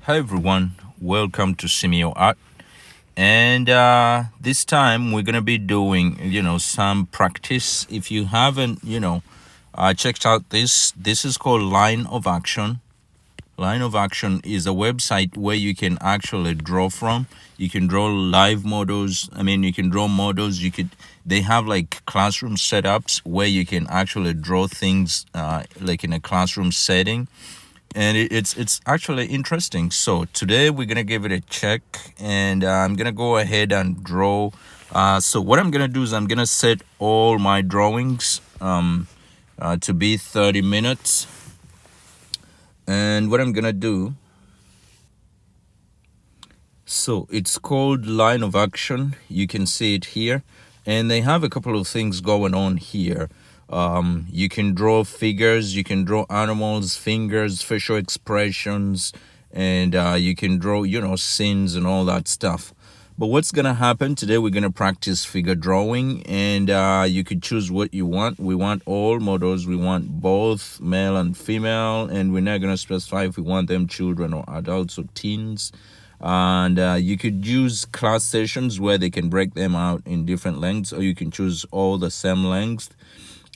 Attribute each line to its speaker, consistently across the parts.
Speaker 1: Hi everyone, welcome to Simeo Art. And this time we're gonna be doing, some practice. If you haven't, checked out this is called Line of Action. Line of Action is a website where you can actually draw from. You can draw live models. You can draw models. They have like classroom setups where you can actually draw things like in a classroom setting. And it's actually interesting. So today we're gonna give it a check, and I'm gonna go ahead and draw. So what I'm gonna do is I'm gonna set all my drawings to be 30 minutes. And what I'm gonna do, so it's called Line of Action. You can see it here, and they have a couple of things going on here. You can draw figures, you can draw animals, fingers, facial expressions, and you can draw, scenes and all that stuff. But what's gonna happen today, we're gonna practice figure drawing, and you could choose what you want. We want all models, we want both male and female, and we're not gonna specify if we want them children or adults or teens. And you could use class sessions where they can break them out in different lengths, or you can choose all the same length.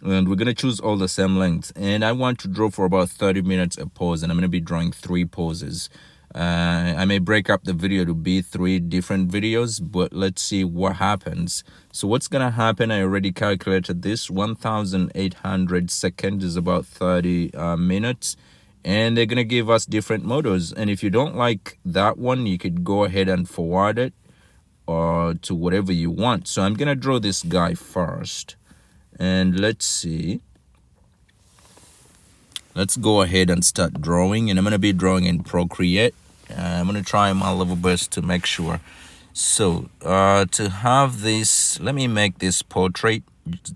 Speaker 1: And we're going to choose all the same lengths. And I want to draw for about 30 minutes a pose, and I'm going to be drawing 3 poses. I may break up the video to be 3 different videos, but let's see what happens. So what's going to happen, I already calculated this. 1,800 seconds is about 30 minutes. And they're going to give us different models. And if you don't like that one, you could go ahead and forward it or to whatever you want. So I'm going to draw this guy first. And let's see. Let's go ahead and start drawing. And I'm going to be drawing in Procreate. I'm going to try my level best to make sure. So to have this, let me make this portrait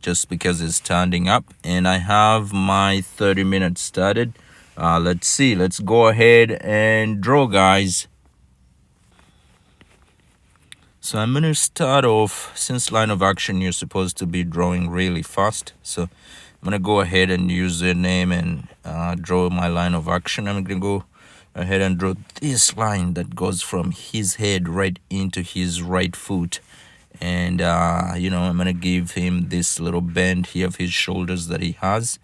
Speaker 1: just because it's standing up. And I have my 30 minutes started. Let's see. Let's go ahead and draw, guys. So I'm going to start off, since Line of Action, you're supposed to be drawing really fast. So I'm going to go ahead and use their name and draw my line of action. I'm going to go ahead and draw this line that goes from his head right into his right foot. And, I'm going to give him this little bend here of his shoulders that he has.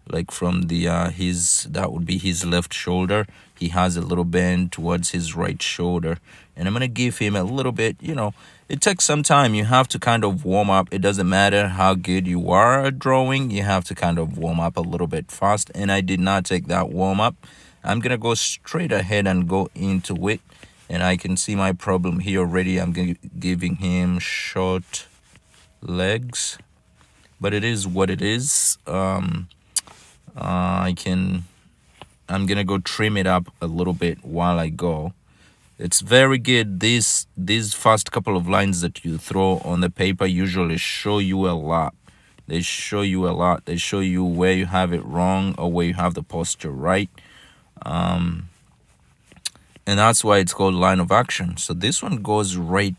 Speaker 1: Like from the that would be his left shoulder. He has a little bend towards his right shoulder, and I'm gonna give him a little bit. It takes some time. You have to kind of warm up. It doesn't matter how good you are at drawing, you have to kind of warm up a little bit fast, and I did not take that warm up. I'm gonna go straight ahead and go into it, and I can see my problem here already. I'm giving him short legs, but it is what it is. I'm gonna go trim it up a little bit while I go. It's very good. These first couple of lines that you throw on the paper usually show you a lot. They show you a lot. They show you where you have it wrong or where you have the posture right. And that's why it's called Line of Action. So this one goes right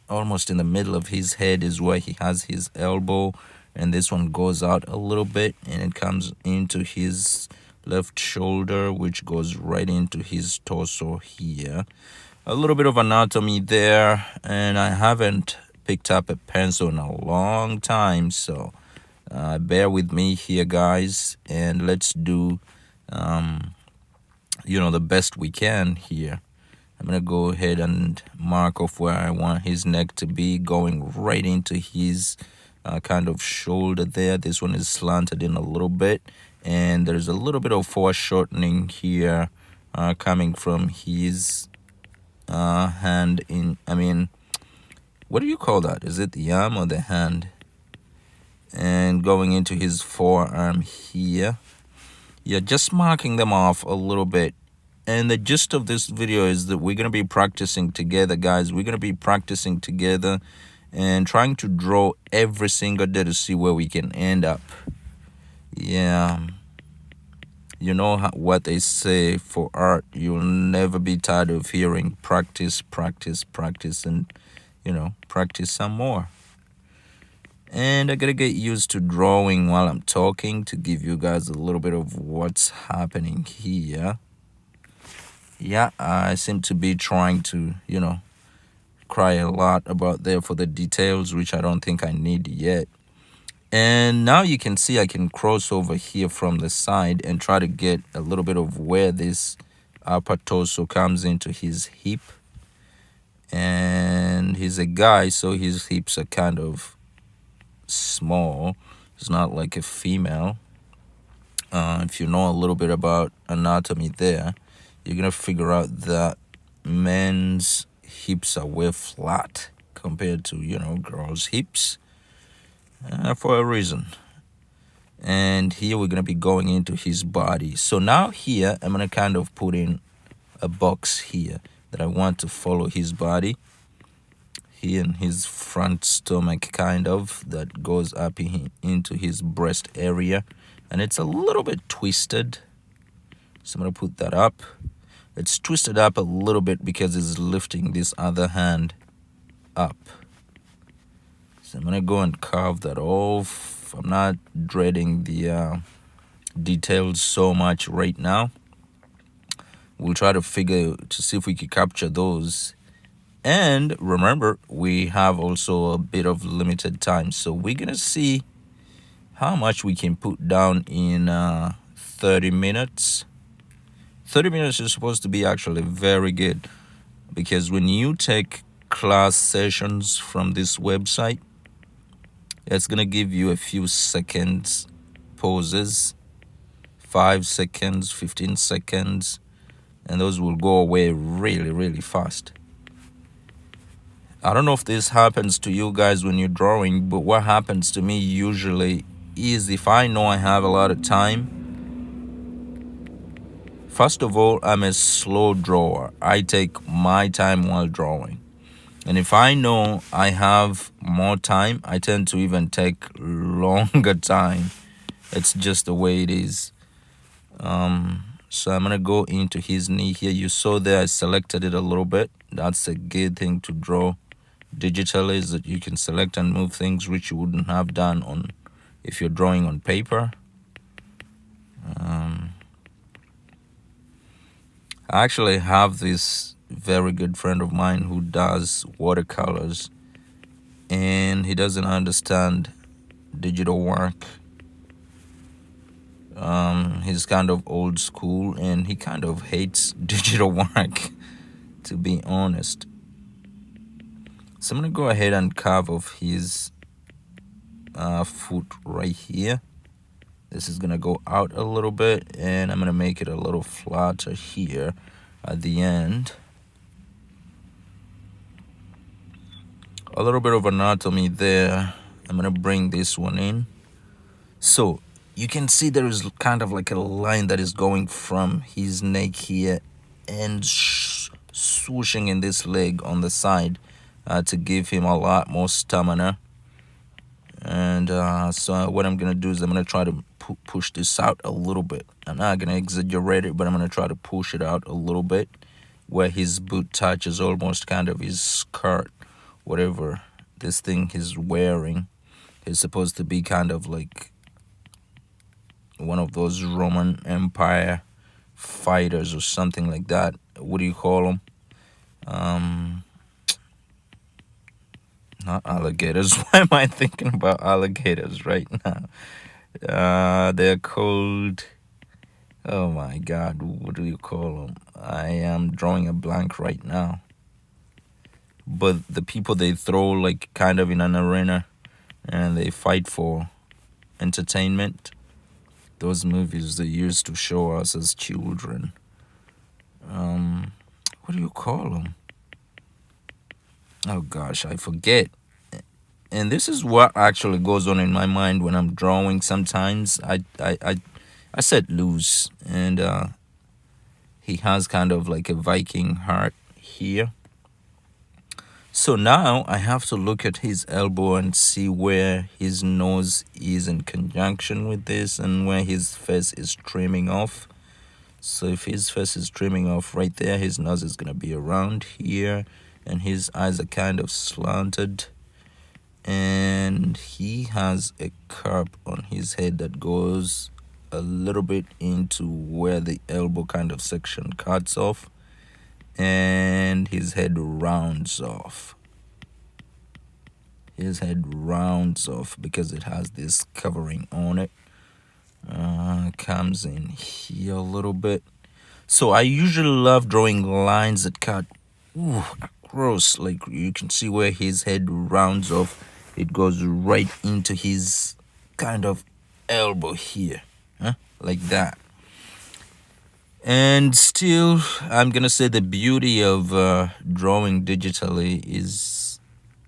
Speaker 1: almost in the middle of his head is where he has his elbow. And this one goes out a little bit, and it comes into his left shoulder, which goes right into his torso here. A little bit of anatomy there, and I haven't picked up a pencil in a long time, so bear with me here, guys, and let's do, the best we can here. I'm going to go ahead and mark off where I want his neck to be, going right into his kind of shoulder there. This one is slanted in a little bit, and there's a little bit of foreshortening here coming from his hand what do you call that? Is it the arm or the hand? And going into his forearm here. Yeah, just marking them off a little bit. And the gist of this video is that we're going to be practicing together, guys. We're going to be practicing together and trying to draw every single day to see where we can end up. Yeah, you know what they say for art, you'll never be tired of hearing practice, practice, practice, and practice some more. And I gotta get used to drawing while I'm talking to give you guys a little bit of what's happening here. Yeah, I seem to be trying to, cry a lot about there for the details, which I don't think I need yet. And now you can see I can cross over here from the side and try to get a little bit of where this upper torso comes into his hip. And he's a guy, so his hips are kind of small. It's not like a female. If you know a little bit about anatomy there, you're going to figure out that men's hips are way flat compared to, girls' hips for a reason. And here we're going to be going into his body. So now here, I'm going to kind of put in a box here that I want to follow his body. Here in his front stomach, kind of, that goes up into his breast area. And it's a little bit twisted. So I'm going to put that up. It's twisted up a little bit because it's lifting this other hand up. So I'm going to go and carve that off. I'm not dreading the details so much right now. We'll try to see if we can capture those. And remember, we have also a bit of limited time. So we're going to see how much we can put down in 30 minutes. 30 minutes is supposed to be actually very good, because when you take class sessions from this website, it's going to give you a few seconds pauses, 5 seconds, 15 seconds, and those will go away really, really fast. I don't know if this happens to you guys when you're drawing, but what happens to me usually is, if I know I have a lot of time, first of all, I'm a slow drawer. I take my time while drawing. And if I know I have more time, I tend to even take longer time. It's just the way it is. So I'm going to go into his knee here. You saw there I selected it a little bit. That's a good thing to draw digitally, is that you can select and move things which you wouldn't have done if you're drawing on paper. I actually have this very good friend of mine who does watercolors, and he doesn't understand digital work. He's kind of old school, and he kind of hates digital work, to be honest. So I'm going to go ahead and carve off his foot right here. This is going to go out a little bit, and I'm going to make it a little flatter here at the end. A little bit of anatomy there. I'm going to bring this one in. So you can see there is kind of like a line that is going from his neck here and swooshing in this leg on the side to give him a lot more stamina. And so what I'm going to do is I'm going to try to push this out a little bit. I'm not going to exaggerate it, but I'm going to try to push it out a little bit where his boot touches almost kind of his skirt, whatever this thing he's wearing. Is supposed to be kind of like one of those Roman Empire fighters or something like that. What do you call them? Not alligators. Why am I thinking about alligators right now? They're called... Oh my God, what do you call them? I am drawing a blank right now. But the people they throw like kind of in an arena and they fight for entertainment. Those movies they used to show us as children. What do you call them? Oh gosh, I forget. And this is what actually goes on in my mind when I'm drawing. Sometimes I set loose, and he has kind of like a Viking heart here. So now I have to look at his elbow and see where his nose is in conjunction with this and where his face is trimming off. So if his face is trimming off right there, his nose is going to be around here, and his eyes are kind of slanted. And he has a curve on his head that goes a little bit into where the elbow kind of section cuts off. and his head rounds off. His head rounds off because it has this covering on it. Comes in here a little bit. So I usually love drawing lines that cut across. Like you can see where his head rounds off. It goes right into his kind of elbow here, like that. And still, I'm gonna say the beauty of drawing digitally is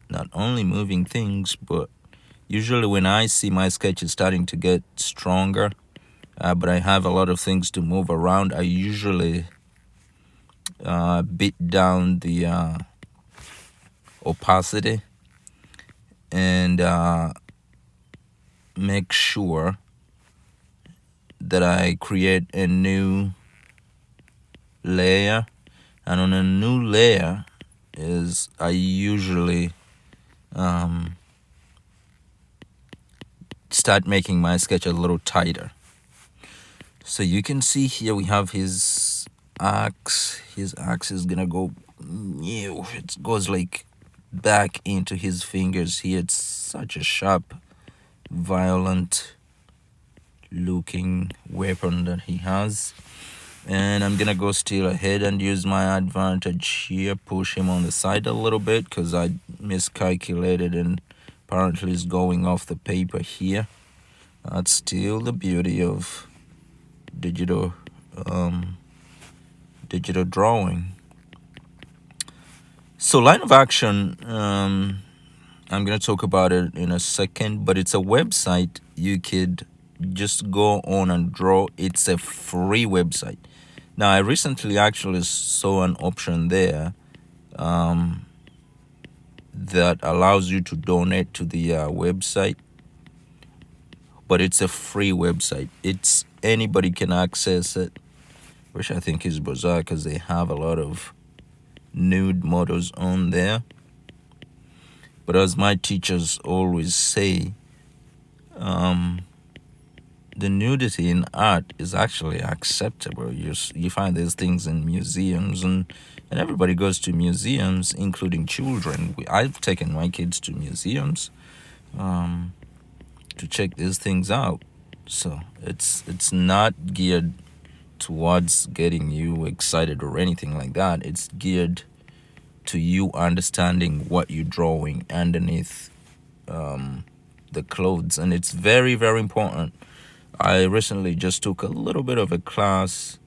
Speaker 1: not only moving things, but usually when I see my sketches starting to get stronger, but I have a lot of things to move around, I usually beat down the opacity and make sure that I create a new layer. And on a new layer is I usually start making my sketch a little tighter. So you can see here we have his axe. His axe is gonna go new. It goes like back into his fingers here. It's such a sharp, violent looking weapon that he has. And I'm gonna go still ahead and use my advantage here, push him on the side a little bit because I miscalculated and apparently is going off the paper here. That's still the beauty of digital drawing. So line of action, I'm gonna talk about it in a second, but it's a website you could just go on and draw. It's a free website. Now I recently actually saw an option there that allows you to donate to the website, but it's a free website. It's anybody can access it, which I think is bizarre because they have a lot of nude models on there. But as my teachers always say, the nudity in art is actually acceptable. You find these things in museums, and everybody goes to museums, including children. I've taken my kids to museums to check these things out. So it's not geared towards getting you excited or anything like that. It's geared to you understanding what you're drawing underneath the clothes, and it's very, very important. I recently just took a little bit of a class,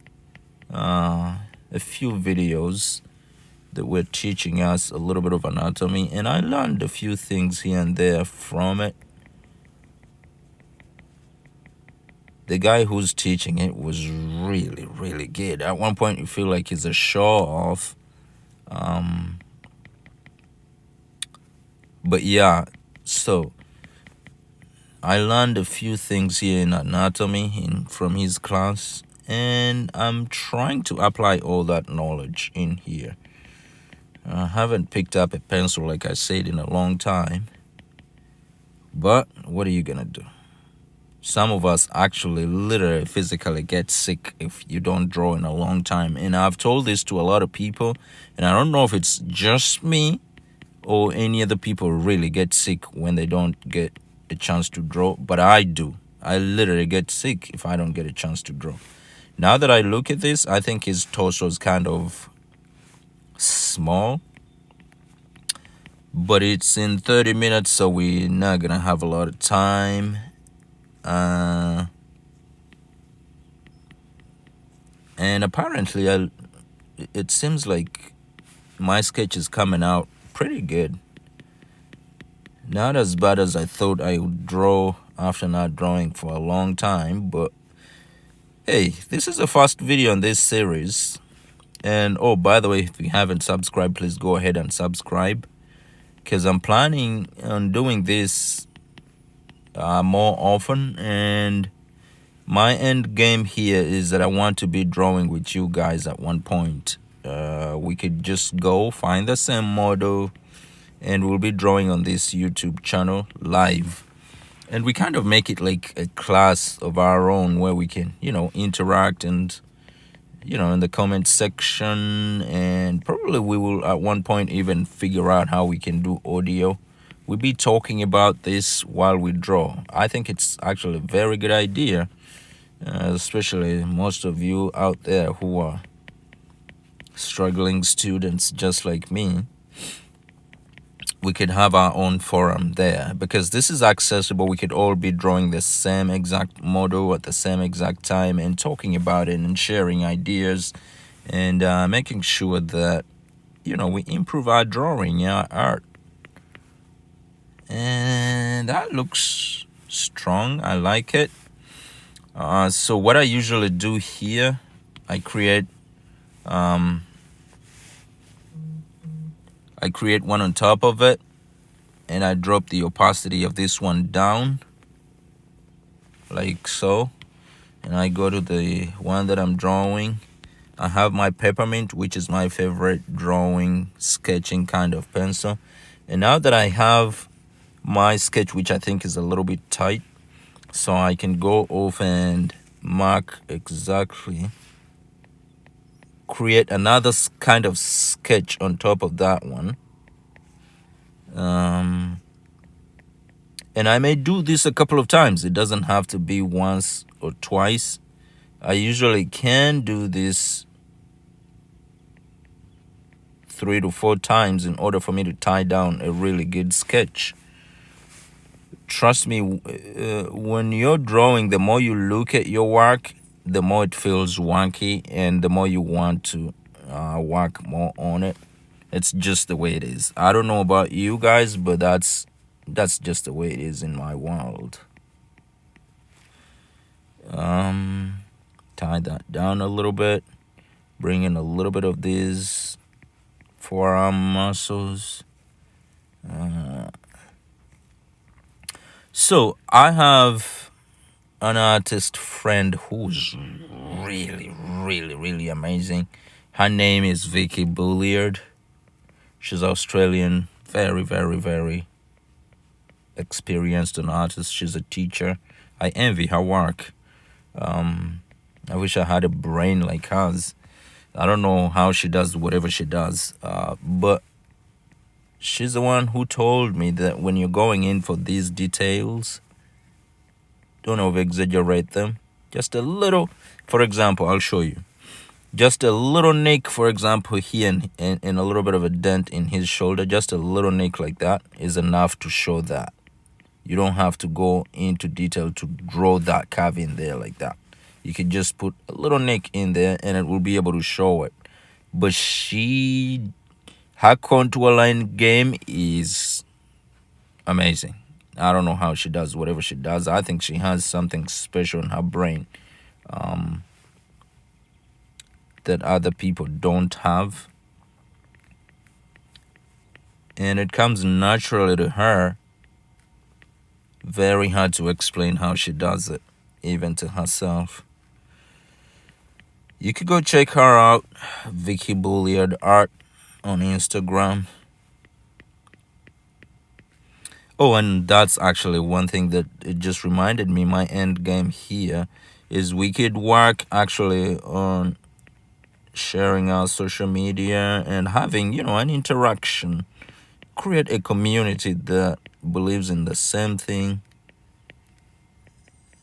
Speaker 1: a few videos that were teaching us a little bit of anatomy, and I learned a few things here and there from it. The guy who's teaching it was really, really good. At one point, you feel like he's a show-off. But yeah, so I learned a few things here in anatomy from his class, and I'm trying to apply all that knowledge in here. I haven't picked up a pencil, like I said, in a long time. But what are you gonna do? Some of us actually literally physically get sick if you don't draw in a long time. And I've told this to a lot of people, and I don't know if it's just me or any other people really get sick when they don't get a chance to draw, but I do. I literally get sick if I don't get a chance to draw. Now that I look at this, I think his torso is kind of small, but it's in 30 minutes, so we're not gonna have a lot of time. And apparently it seems like my sketch is coming out pretty good. Not as bad as I thought I would draw after not drawing for a long time, but hey, this is the first video in this series. And oh, by the way, if you haven't subscribed, please go ahead and subscribe, because I'm planning on doing this more often. And my end game here is that I want to be drawing with you guys at one point. We could just go find the same model, and we'll be drawing on this YouTube channel live. And we kind of make it like a class of our own where we can, interact and in the comment section, and probably we will at one point even figure out how we can do audio. We'll be talking about this while we draw. I think it's actually a very good idea, especially most of you out there who are struggling students just like me. We could have our own forum there because this is accessible. We could all be drawing the same exact model at the same exact time and talking about it and sharing ideas and making sure that, we improve our drawing, our art. And that looks strong. I like it. So what I usually do here, I create one on top of it, and I drop the opacity of this one down like so, and I go to the one that I'm drawing. I have my peppermint, which is my favorite drawing sketching kind of pencil. And now that I have my sketch, which I think is a little bit tight, so I can go off and mark exactly, create another kind of sketch on top of that one. And I may do this a couple of times. It doesn't have to be once or twice. I usually can do this 3 to 4 times in order for me to tie down a really good sketch. Trust me, when you're drawing, the more you look at your work, the more it feels wonky and the more you want to work more on it. It's just the way it is. I don't know about you guys, but that's just the way it is in my world. Tie that down a little bit. Bring in a little bit of these forearm muscles. So I have an artist friend who's really, really, really amazing. Her name is Vicky Bulliard. She's Australian, very, very, very experienced an artist. She's a teacher. I envy her work. I wish I had a brain like hers. I don't know how she does whatever she does, but she's the one who told me that when you're going in for these details, don't over-exaggerate them. Just a little, for example, I'll show you. Just a little nick, for example, here and a little bit of a dent in his shoulder, just a little nick like that is enough to show that. You don't have to go into detail to draw that curve in there like that. You can just put a little nick in there and it will be able to show it. But her contour line game is amazing. I don't know how she does whatever she does. I think she has something special in her brain that other people don't have. And it comes naturally to her. Very hard to explain how she does it, even to herself. You could go check her out, Vicky Bulliard Art on Instagram. Oh, and that's actually one thing that it just reminded me. My end game here is we could work actually on sharing our social media and having, an interaction. Create a community that believes in the same thing,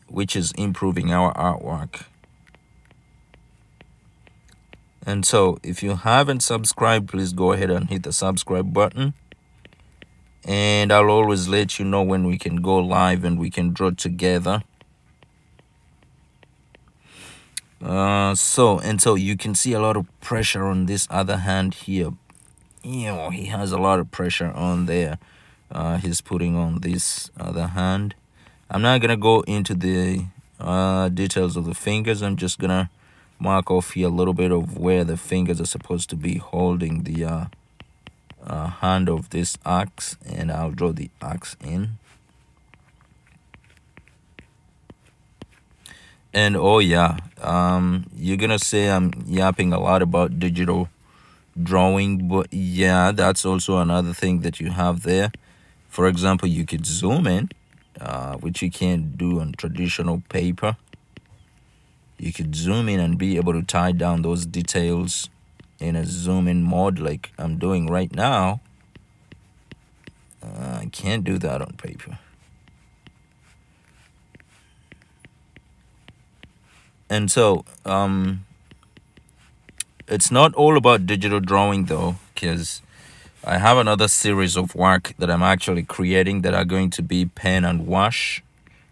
Speaker 1: which is improving our artwork. And so if you haven't subscribed, please go ahead and hit the subscribe button. And I'll always let you know when we can go live and we can draw together. So you can see a lot of pressure on this other hand here. He has a lot of pressure on there. He's putting on this other hand. I'm not gonna go into the details of the fingers. I'm just gonna mark off here a little bit of where the fingers are supposed to be holding the hand of this axe, and I'll draw the axe in. And oh yeah, you're gonna say I'm yapping a lot about digital drawing, but yeah, that's also another thing that you have there. For example, you could zoom in, which you can't do on traditional paper. You could zoom in and be able to tie down those details in a zoom in mode like I'm doing right now. I can't do that on paper. And so it's not all about digital drawing though, because I have another series of work that I'm actually creating that are going to be pen and wash.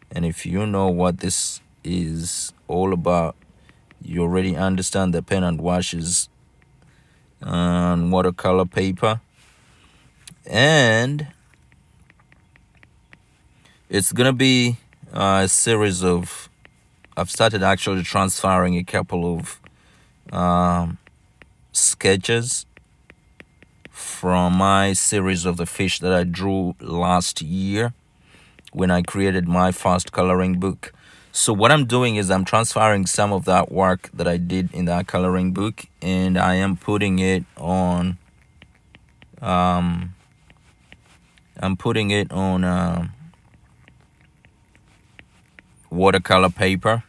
Speaker 1: And if you know what this is all about, you already understand that pen and wash is on watercolor paper. And it's going to be a series of, I've started actually transferring a couple of sketches from my series of the fish that I drew last year when I created my first coloring book. So what I'm doing is I'm transferring some of that work that I did in that coloring book, and I am putting it on watercolor paper.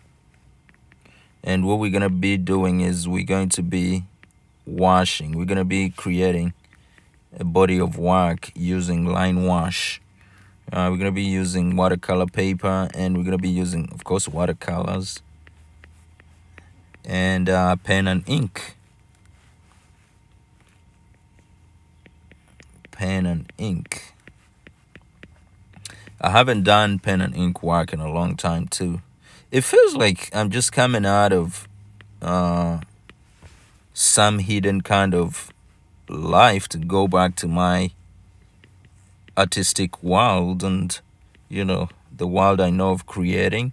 Speaker 1: And what we're going to be doing is we're going to be washing. We're going to be creating a body of work using line wash. We're going to be using watercolor paper, and we're going to be using, of course, watercolors and pen and ink. Pen and ink. I haven't done pen and ink work in a long time too. It feels like I'm just coming out of some hidden kind of life to go back to my artistic world and, the world I know of creating,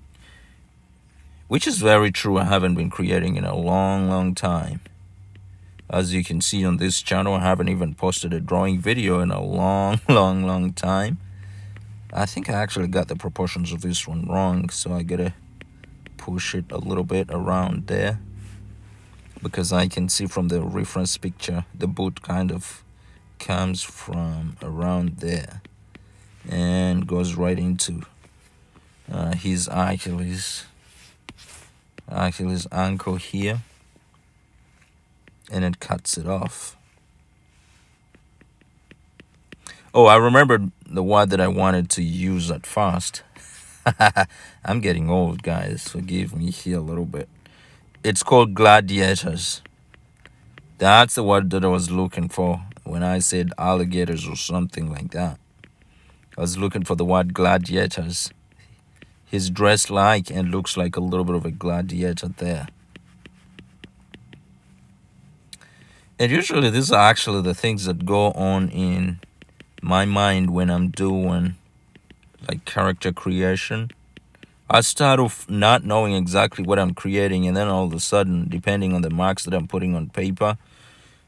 Speaker 1: which is very true. I haven't been creating in a long, long time. As you can see on this channel, I haven't even posted a drawing video in a long, long, long time. I think I actually got the proportions of this one wrong, so I gotta push it a little bit around there, because I can see from the reference picture the boot kind of comes from around there and goes right into his Achilles ankle here, and it cuts it off. Oh, I remembered the word that I wanted to use at first. I'm getting old, guys. Forgive me here a little bit. It's called gladiators. That's the word that I was looking for when I said alligators or something like that. I was looking for the word gladiators. He's dressed like and looks like a little bit of a gladiator there. And usually these are actually the things that go on in my mind when I'm doing like character creation. I start off not knowing exactly what I'm creating, and then all of a sudden, depending on the marks that I'm putting on paper,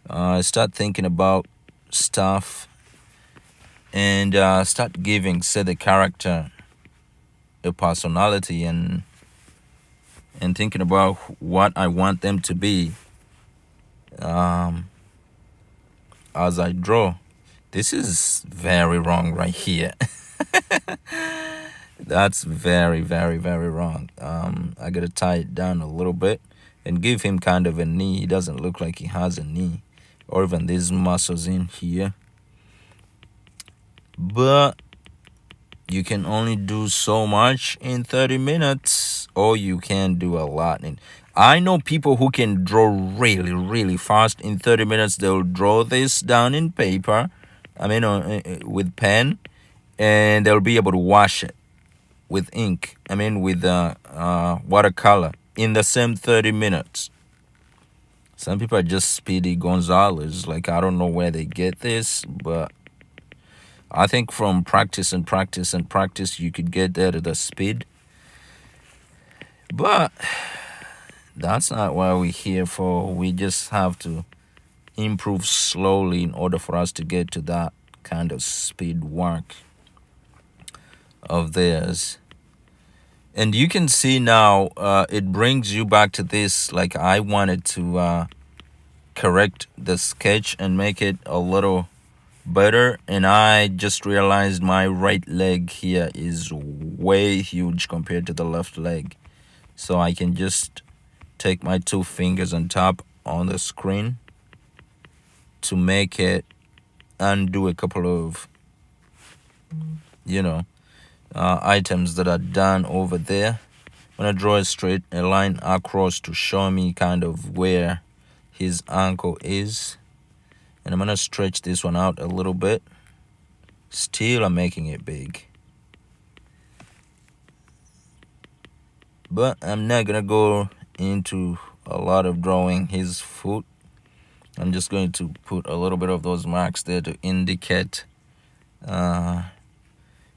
Speaker 1: I start thinking about stuff and start giving, say, the character a personality and thinking about what I want them to be as I draw. This is very wrong right here. That's very, very, very wrong. I gotta tie it down a little bit and give him kind of a knee. He doesn't look like he has a knee, or even these muscles in here. But you can only do so much in 30 minutes, or you can do a lot. And I know people who can draw really, really fast. In 30 minutes, they'll draw this down in paper, with pen, and they'll be able to wash it with ink, with watercolor in the same 30 minutes. Some people are just Speedy Gonzalez. Like, I don't know where they get this, but I think from practice and practice and practice, you could get there to the speed. But that's not what we're here for. We just have to improve slowly in order for us to get to that kind of speed work of theirs. And you can see now it brings you back to this. Like, I wanted to correct the sketch and make it a little better, and I just realized my right leg here is way huge compared to the left leg. So I can just take my two fingers and tap on the screen to make it undo a couple of, items that are done over there. I'm going to draw a line across to show me kind of where his ankle is. And I'm going to stretch this one out a little bit. Still, I'm making it big. But I'm not going to go into a lot of drawing his foot. I'm just going to put a little bit of those marks there to indicate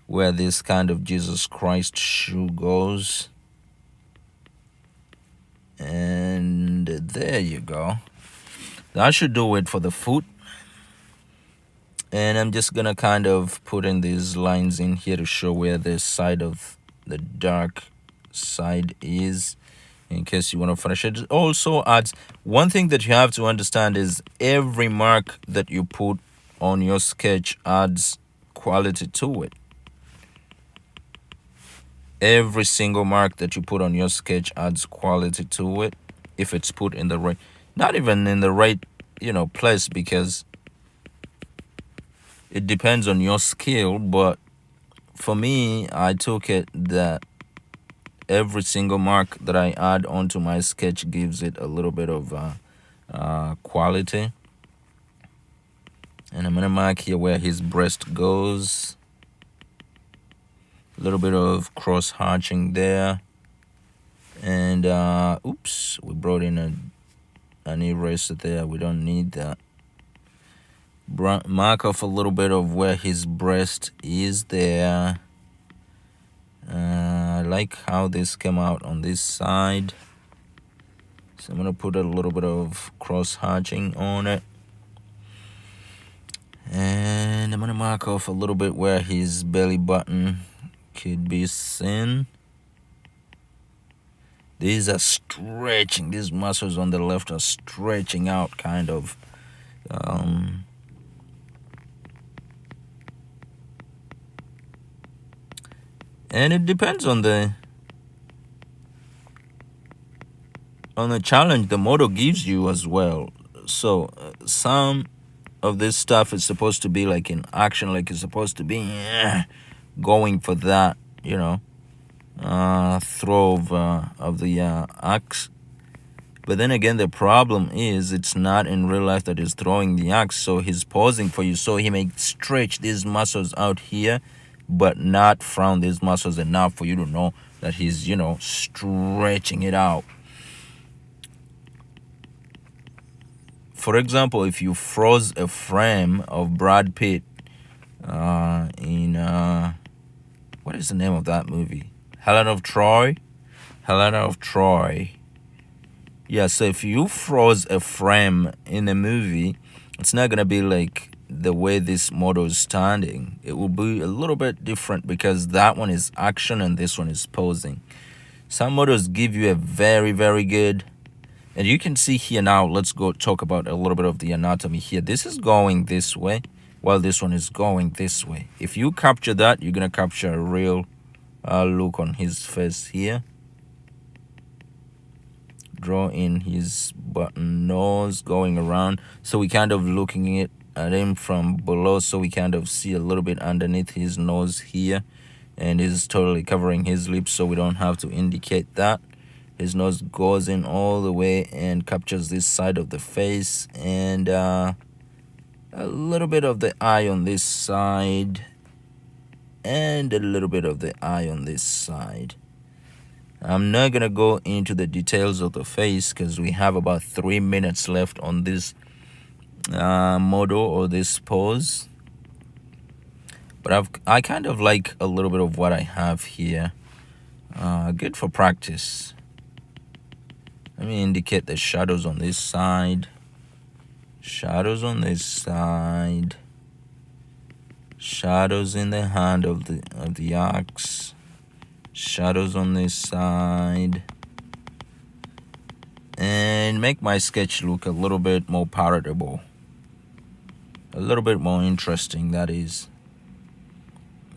Speaker 1: where this kind of Jesus Christ shoe goes. And there you go. That should do it for the foot. And I'm just gonna kind of put in these lines in here to show where the side of the dark side is, in case you want to finish it. It also adds, one thing that you have to understand is every mark that you put on your sketch adds quality to it. Every single mark that you put on your sketch adds quality to it if it's put in the right, not even in the right, place, because it depends on your skill. But for me, I took it that every single mark that I add onto my sketch gives it a little bit of quality. And I'm going to mark here where his breast goes. A little bit of cross hatching there. And oops, we brought in an eraser there. We don't need that. Mark off a little bit of where his breast is there. I like how this came out on this side. So I'm going to put a little bit of cross hatching on it. And I'm going to mark off a little bit where his belly button could be seen. These are stretching. These muscles on the left are stretching out kind of. And it depends on the challenge the model gives you as well. So some of this stuff is supposed to be like in action, like it's supposed to be going for that, throw of the axe. But then again, the problem is it's not in real life that he's throwing the axe, so he's posing for you. So he may stretch these muscles out here, but not frown these muscles enough for you to know that he's, stretching it out. For example, if you froze a frame of Brad Pitt in, what is the name of that movie? Helena of Troy. Yeah, so if you froze a frame in a movie, it's not going to be like the way this model is standing. It will be a little bit different because that one is action and this one is posing. Some models give you a very, very good, and you can see here now, let's go talk about a little bit of the anatomy here. This is going this way while this one is going this way. If you capture that, you're going to capture a real look on his face here. Draw in his button nose going around. So we kind of looking at him from below, so we kind of see a little bit underneath his nose here. And he's totally covering his lips, so we don't have to indicate that. His nose goes in all the way and captures this side of the face. And a little bit of the eye on this side. And a little bit of the eye on this side. I'm not going to go into the details of the face because we have about 3 minutes left on this model or this pose. But I kind of like a little bit of what I have here. Good for practice. Let me indicate the shadows on this side. Shadows on this side. Shadows in the hand of the axe. Shadows on this side. And make my sketch look a little bit more palatable. A little bit more interesting, that is.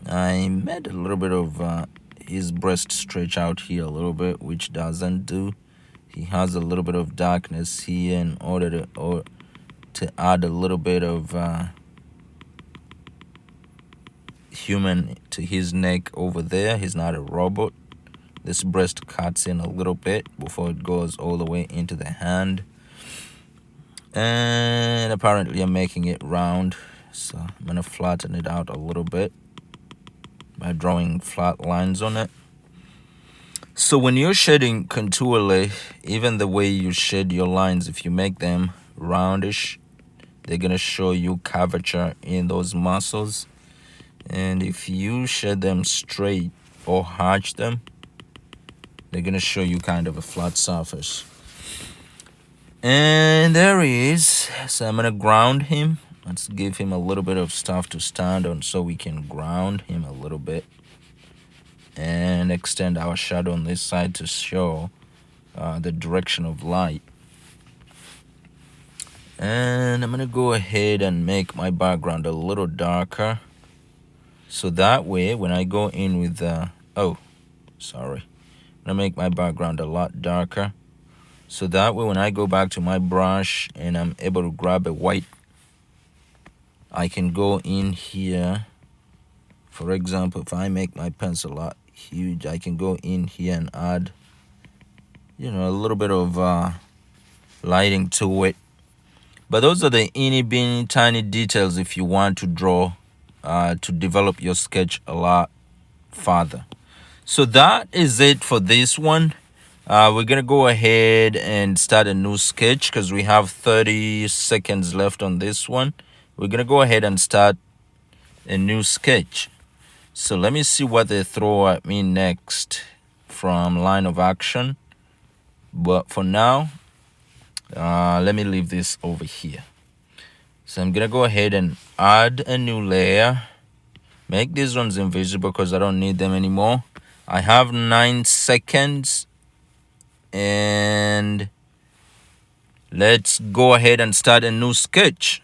Speaker 1: I made a little bit of his breast stretch out here a little bit, which doesn't do he has a little bit of darkness here in order to add a little bit of human to his neck over there. He's not a robot. This breast cuts in a little bit before it goes all the way into the hand. And apparently I'm making it round, so I'm gonna flatten it out a little bit by drawing flat lines on it. So when you're shading contourly, even the way you shade your lines, if you make them roundish, they're gonna show you curvature in those muscles. And if you shade them straight or arch them, they're gonna show you kind of a flat surface. And there he is. So I'm gonna ground him. Let's give him a little bit of stuff to stand on so we can ground him a little bit. And extend our shadow on this side to show the direction of light. And I'm gonna go ahead and make my background a little darker, so that way when I go in with I'm gonna make my background a lot darker, so that way when I go back to my brush and I'm able to grab a white, I can go in here. For example, if I make my pencil a lot huge, I can go in here and add, a little bit of lighting to it. But those are the itty-bitty tiny details if you want to draw, to develop your sketch a lot farther. So that is it for this one. We're going to go ahead and start a new sketch because we have 30 seconds left on this one. We're going to go ahead and start a new sketch. So let me see what they throw at me next from line of action. But for now, let me leave this over here. So I'm going to go ahead and add a new layer. Make these ones invisible because I don't need them anymore. I have 9 seconds. And let's go ahead and start a new sketch.